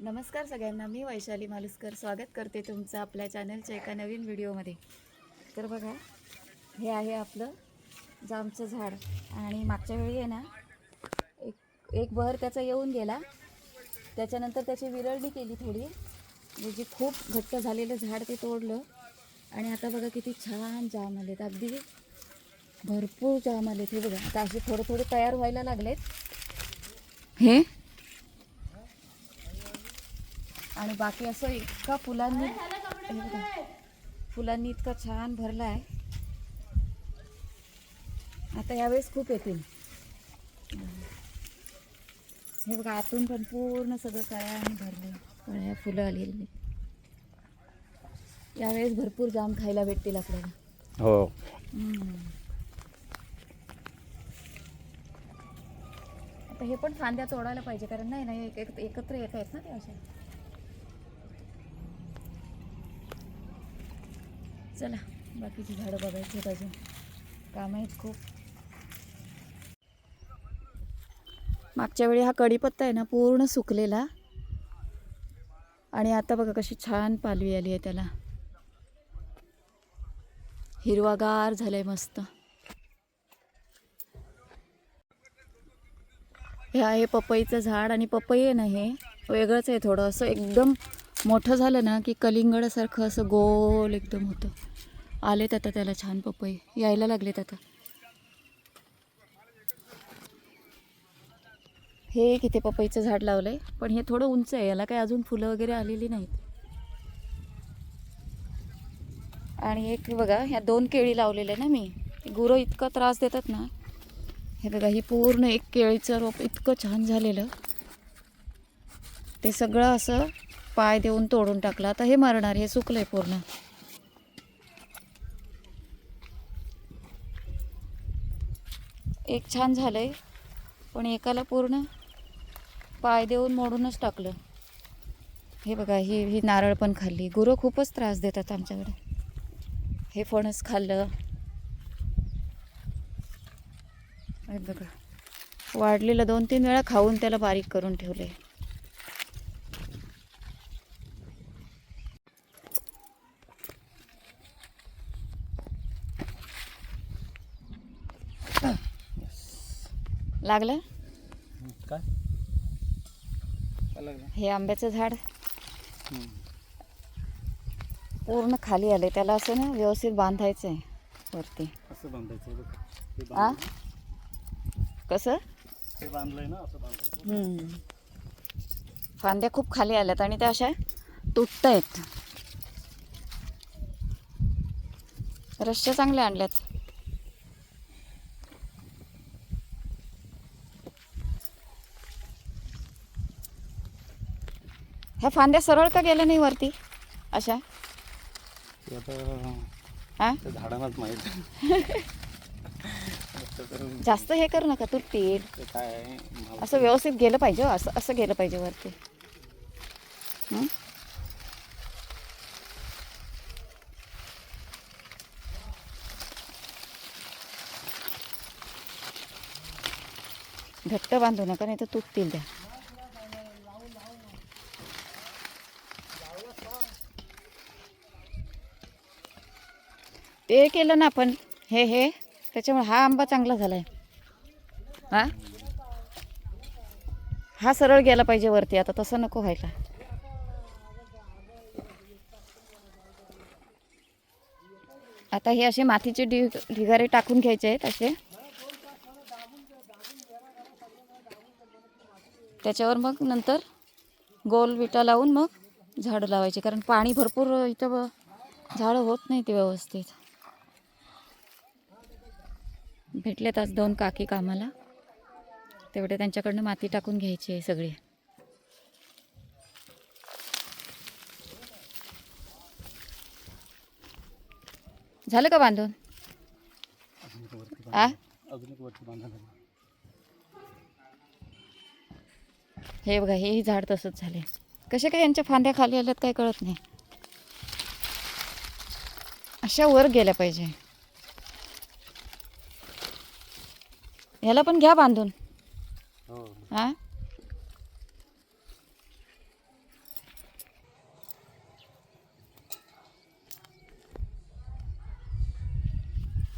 नमस्कार सगळ्यांना, मी वैशाली मालुसकर स्वागत करते तुमचं आपल्या चॅनलच्या एका नवीन व्हिडिओमध्ये. तर बघा, हे आहे आपलं जामचं झाड. आणि मागच्या वेळी आहे ना एक बहर त्याचा येऊन गेला. त्याच्यानंतर त्याची विरळणी केली थोडी, म्हणजे खूप घट्ट झालेलं झाड ते तोडलं. आणि आता बघा किती छान जाम आलेत, अगदी भरपूर जाम आलेत. हे बघा आता असे थोडे थोडे तयार व्हायला लागलेत हे. आणि बाकी असं इतका फुलांनी, हे बघा फुलांनी इतका छान भरला आहे. आता यावेळेस खूप येतील. हे बघा आतून पण पूर्ण सगळं कळ्याने भरले, कळ्या फुलं आलेली. यावेळेस भरपूर जाम खायला भेटतील आपल्याला. हो. आता हे पण फांद्या तोडायला पाहिजे, कारण नाही ना एकत्र येत आहेत ना ते अशा. चला बाकीची झाडं बघायची आहेत, अजून काम आहेत खूप. मागच्या वेळी हा कढीपत्ता आहे ना पूर्ण सुकलेला, आणि आता बघा कशी छान पालवी आली आहे त्याला, हिरवागार झालंय मस्त. हे आहे पपईचं झाड, आणि पपई आहे ना हे वेगळंच आहे थोडं. असं एकदम मोठं झालं ना की कलिंगडासारखं असं गोल एकदम होतं. आलेत आता त्याला छान पपई यायला लागलेत आता. हे एक इथे पपईचं झाड लावलंय, पण हे थोडं उंच आहे, याला काही अजून फुलं वगैरे आलेली नाहीत. आणि एक बघा, ह्या 2 केळी लावलेल्या ना मी, गुरं इतका त्रास देतात ना. हे बघा, ही पूर्ण एक केळीचं रोप इतकं छान झालेलं, ते सगळं असं पाय देऊन तोडून टाकलं. आता हे मरणार, हे सुकलंय पूर्ण. एक छान झालंय, पण एकाला पूर्ण पाय देऊन मोडूनच टाकलं. हे बघा, ही नारळ पण खाल्ली. गुरं खूपच त्रास देतात आमच्याकडे. हे फणस खाल्लं. हे बघा, वाढलेलं 2-3 वेळा खाऊन त्याला बारीक करून ठेवले. लागलं काय हे आंब्याचं झाड पूर्ण खाली आले. त्याला असं ना व्यवस्थित बांधायचं आहे वरती. असं बांधायचं. आ कसं हे बांधलंय ना, असं बांधायचं. फांद्या खूप खाली आल्यात आणि त्या अशा तुटत आहेत. रश्श्या चांगल्या आणल्यात. ह्या फांद्या सरळ का गेल्या नाही वरती अशा? हा, झाडांनाच माहित. जास्त हे करू नका, तुटतील. काय असं व्यवस्थित गेलं पाहिजे, असं असं गेलं पाहिजे वरती. घट्ट बांधू नका, नाही तर तुटतील त्या. ते केलं ना आपण, हे त्याच्यामुळे हा आंबा चांगला झालाय. हा सरळ गेला पाहिजे वरती, आता तसं नको व्हायला. आता हे असे मातीचे ढिगारे टाकून घ्यायचे आहेत असे, त्याच्यावर मग नंतर गोल विटा लावून मग झाडं लावायची. कारण पाणी भरपूर इथं झाडं होत नाही ते व्यवस्थित. भेटलेत आज 2 काकी कामाला, तेवढे त्यांच्याकडनं माती टाकून घ्यायची आहे सगळी. झालं का बांधून? अजून एक वरती बांधायला. हे बघा, हेही झाड तसंच झाले. कसे काय यांच्या फांद्या खाली आल्यात काय कळत नाही. अशा वर गेल्या पाहिजे. ह्याला पण घ्या बांधून.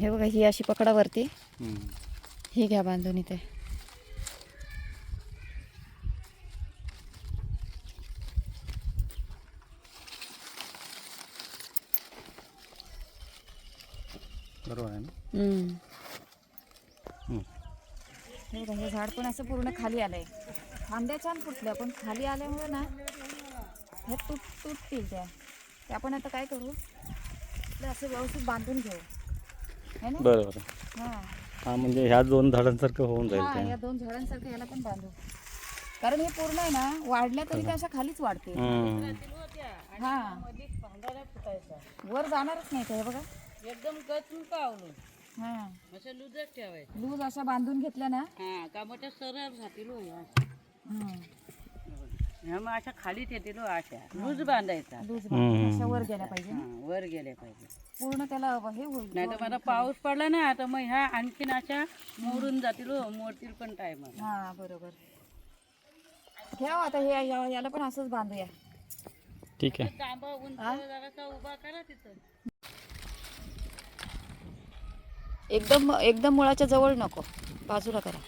हे बघा, ही अशी पकडा वरती, हम्म. ही घ्या बांधून इथे. बरोबर आहे ना. हम्म. हम्म. हे बघा, हे झाड पण असं पूर्ण खाली आलंय. फांद्या छान फुटल्या, पण खाली आल्यामुळे ना हे तुटतील त्या. ते आपण आता काय करू, ते असं व्यवस्थित बांधून घेऊ, है ना. बरोबर. हां हा म्हणजे ह्या 2 झाडांसारखं होऊन जाईल हां, ते. या 2 झाडांसारखं याला पण बांधू, कारण हे पूर्ण आहे ना, वाढल्या तरी त्या अशा खालीच वाढते. हम्म. हां, वर जाणारच नाही ते. हे बघा, एकदम गचून पावलं हां, असं लुजच ठेवायचं. लूज अशा बांधून घेतल्या ना. हा कामाच्या सरळ राहतील हो ह्या. हां, ह्या मग अशा खालीच येतील हो अशा लूज बांधायचा. लूज बांधून अशा वर गेल्या पाहिजे हा ना. वर गेले पाहिजे. पूर्ण त्याला हे होईल. नाही तर मला पाऊस पडला ना तर मग ह्या आणखीन अशा मोडून जातील हो, मोडतील पण टायमाला. हां, बरोबर. घ्या हो, आता हे याला पण असंच बांधूया. ठीक आहे. तांबा उंच जरासा उभा करा तिथं. एकदम मुळाच्या जवळ नको, बाजूला करा.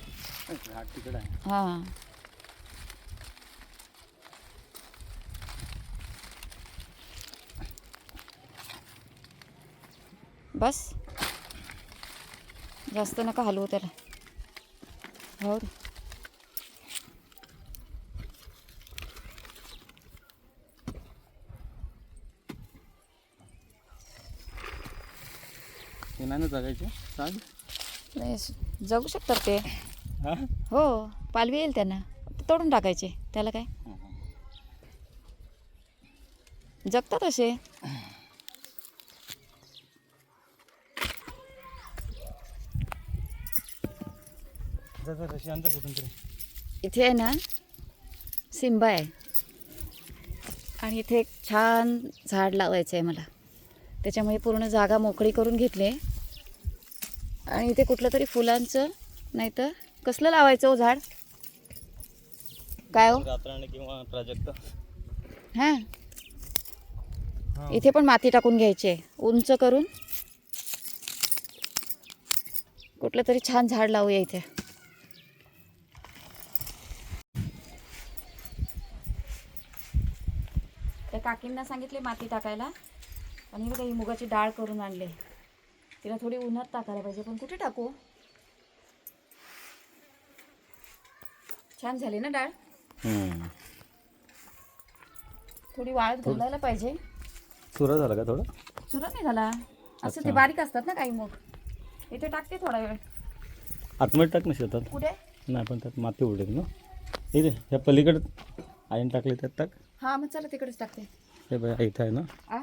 झाड तिकडे आहे. हां, बस, जास्त नका हलवू त्याला. हो रे. ते नाही ना जगायचे सांग. नाही, जगू शकतात ते. हा. हो, पालवी येईल त्यांना, तोडून टाकायचे, त्याला काय. जगतात असे. रशियानचा कुठून तरी. इथे आहे ना सिंबा आहे, आणि इथे एक छान झाड लावायचं आहे मला. त्याच्यामुळे पूर्ण जागा मोकळी करून घेतली, आणि इथे कुठलं तरी फुलांचं, नाही तर कसलं लावायचं हो झाड, काय हो. रातराणी किंवा प्राजक्त. हां, इथे पण माती टाकून घ्यायची आहे, उंच करून कुठलं तरी छान झाड लावूया इथे. त्या काकींना सांगितले माती टाकायला, आणि बघा ही मुगाची डाळ करून आणले. तिला थोडी उन्हात टाकायला पाहिजे, पण कुठे टाकू. छान झाली ना डाळ. हम्म. थोडी वाळत घालायला पाहिजे. चुरा झाला का थोडा. चुरा नाही झाला, असं ते बारीक असतात ना काही मूग. इथे टाकते थोडा वेळ. आतमध्ये टाक ना शेतात. कुठे. नाही पण त्यात माती उडेल ना. इथे ह्या पलीकडे आईन टाकले त्यात टाक. हां, मग चला तिकडेच टाकते. हे बघा इथं आहे ना आ,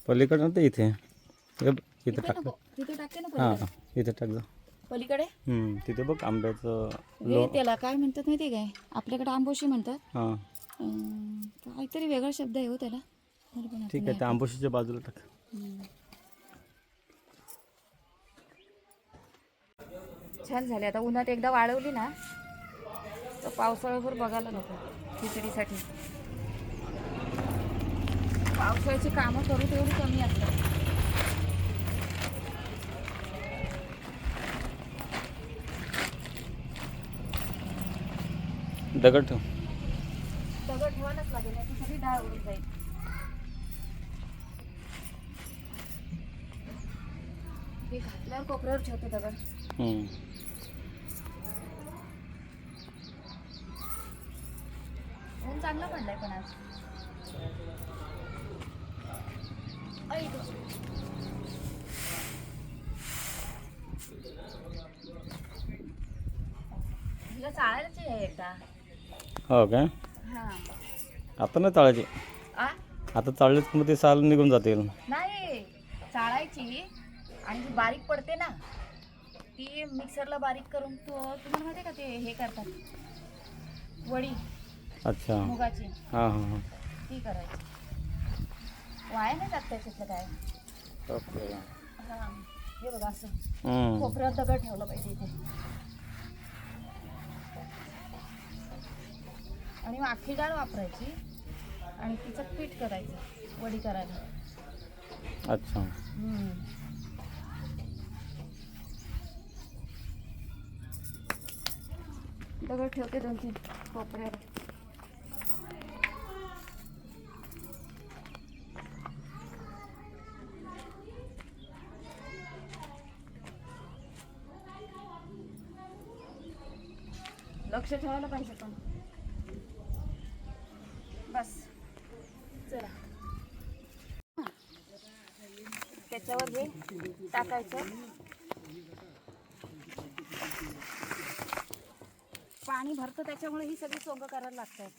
पलीकडे ना, ते इथे हे बघ, इथं इथे टाक. नको, तिथे टाकते ना हां पलीकडे. इथे टाक जा. पलीकडे तिथे बघ आंब्याचं वे, त्याला काय म्हणतात माहिती काय, आपल्याकडे आंबोशी म्हणतात. हां काहीतरी वेगळा शब्द आहे हो त्याला, मला पण ठीक आहे. त्या आंबोशीच्या बाजूला टाक. छान झाले. आता उन्हात एकदा वाळवली ना तर पावसाळ्याभर बघायला नको खिचडीसाठी. पावसाळ्याची कामं करू तेवढी कमी असतात. दगड ठेव. दगड ठेवायलाच लागेल, नाही तर सगळी डाळ उडून जाईल. हे घातल्यावर कोपऱ्यावर ठेवते दगड. ऊन चांगला पडलाय पण आज. ऐक. हिला चाळायची आहे एकदा. हो काय. हां. आता नाही चाळायची. आ, आता चाळलेत की मग ते साल निघून जातील. नाही, चाळायची, आणि जी बारीक पडते ना ती मिक्सरला बारीक करून, तुम्हाला माहिती आहे का ते हे करतात वडी अच्छा. मुगाची, हां हां हां. ती करायची. वाया नाही जात त्याच्यातलं काय. ओके. हां, हे बघा असं कोपऱ्यात दगड ठेवलं पाहिजे इथे, आणि मग अख्खी डाळ वापरायची, आणि तिचं पीठ करायचं वडी करायला. अच्छा. दगड ठेवते 2-3 कोपऱ्यावर. लक्ष ठेवायला पाहिजे पण. बस चला त्याच्यावर हे टाकायचं. पाणी भरतं त्याच्यामुळे ही सगळी सोंग करायला लागतात.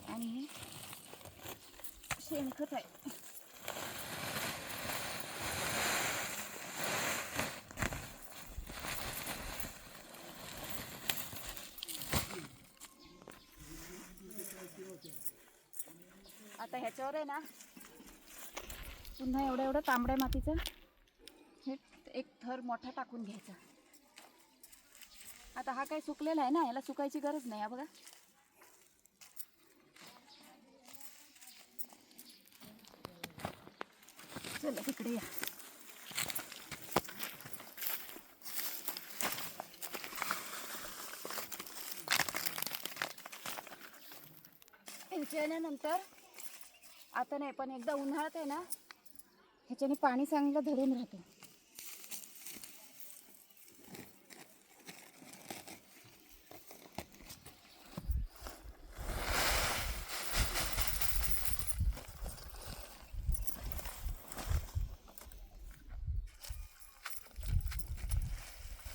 आणि हे शेणखत आहे. आता ह्याच्यावर आहे ना पुन्हा एवढं तांबड्या मातीचं हे एक थर मोठा टाकून घ्यायचा. आता हा काय सुकलेला आहे ना, याला सुकायची गरज नाही. हा बघा चला तिकडे या. नंतर आता नाही पण एकदा उन्हाळ्यात आहे ना ह्याच्याने पाणी चांगलं धरून राहतं.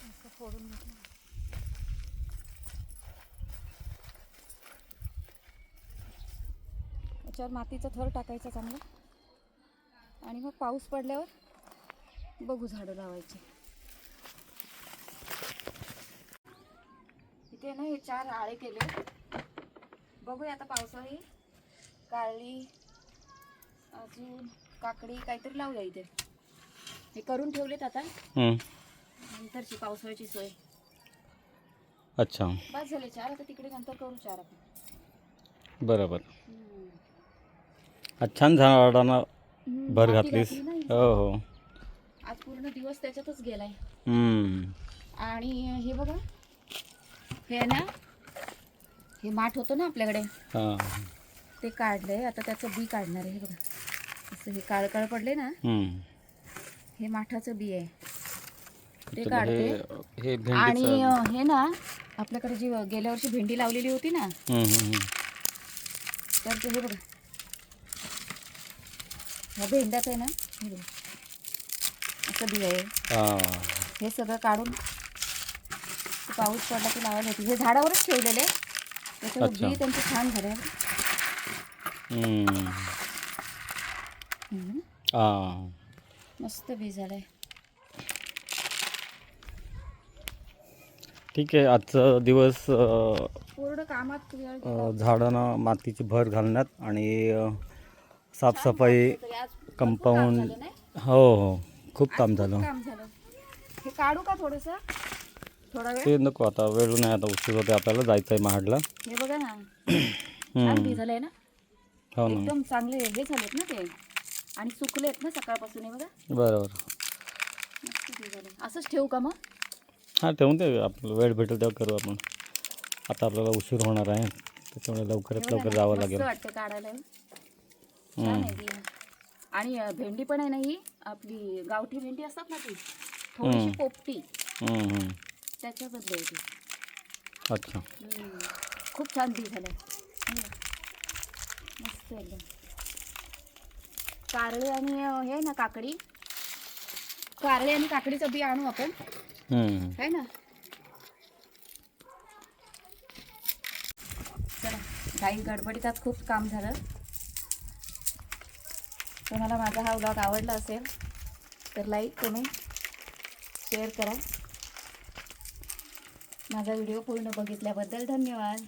असं फोडून घेतलं. त्याच्यावर मातीचा थर टाकायचा चांगला आणि मग पाऊस पडल्यावर बघू झाडं लावायची. इथे ना हे 4 आळे केले. बघूया आता पावसाळी कारली अजून काकडी काहीतरी लावूया इथे. हे करून ठेवलेत आता नंतरची पावसाळ्याची सोय. अच्छा बस झाले 4. आता तिकडे नंतर करू 4 आपण. बरोबर. आज छान झाडांना भर घातलीस. हो हो आज पूर्ण दिवस त्याच्यातच गेलाय. आणि हे बघा हे ना हे माठ होतं ना आपल्याकडे ते काढलंय. आता त्याचं बी काढणार आहे. हे बघा असं हे काळकाळ पडले ना हे माठाचं बी आहे ते काढते. आणि हे ना आपल्याकडे जी गेल्या वर्षी भेंडी लावलेली होती ना तर ते हे बघा ह्या भेंड्यात आहे ना हे बघा असं बी आहे. हे सगळं काढून पाऊस पडला की लावायला होती. हे झाडावरच ठेवलेले त्याच्यावर बी त्यांचे छान झाले. मस्त बी झालंय. ठीक आहे. आजचा दिवस पूर्ण कामात झाडांना मातीची भर घालण्यात आणि साफसफाई कंपाऊंड. हो हो खूप काम झालं. हे काढू का थोडंसं थोडा वेळ? ते नको आता वेळ नाही. आता उशीर होते आपल्याला जायचं आहे महाडला. हे बघा ना छान बी झालंय ना. हो ना एकदम चांगले हे झालेत ना ते आणि सुकलेत ना सकाळपासून. हे बघा बरोबर. मस्त बी झालंय. असंच ठेवू का मग? हां ठेवून दे. आपलं वेळ भेटेल तेव्हा करू आपण. आता आपल्याला उशीर होणार आहे त्याच्यामुळे लवकरात लवकर जावं लागेल. वाटतं काढायला. छान आहे बी. आणि भेंडी पण आहे ना ही आपली गावठी भेंडी असतात ना ती थोडीशी पोपटी त्याच्या बदल होती. अच्छा खूप छान बी झालं. मस्त एकदम. कारळे आणि हे ना काकडी कारळे आणि काकडीचं बी आणू आपण है ना. चला काही गडबडीत आज खूप काम झालं. तुम्हाला माझा हा व्लॉग आवडला असेल तर लाईक कमेंट शेअर करा. माझा व्हिडिओ पूर्ण बघितल्याबद्दल धन्यवाद.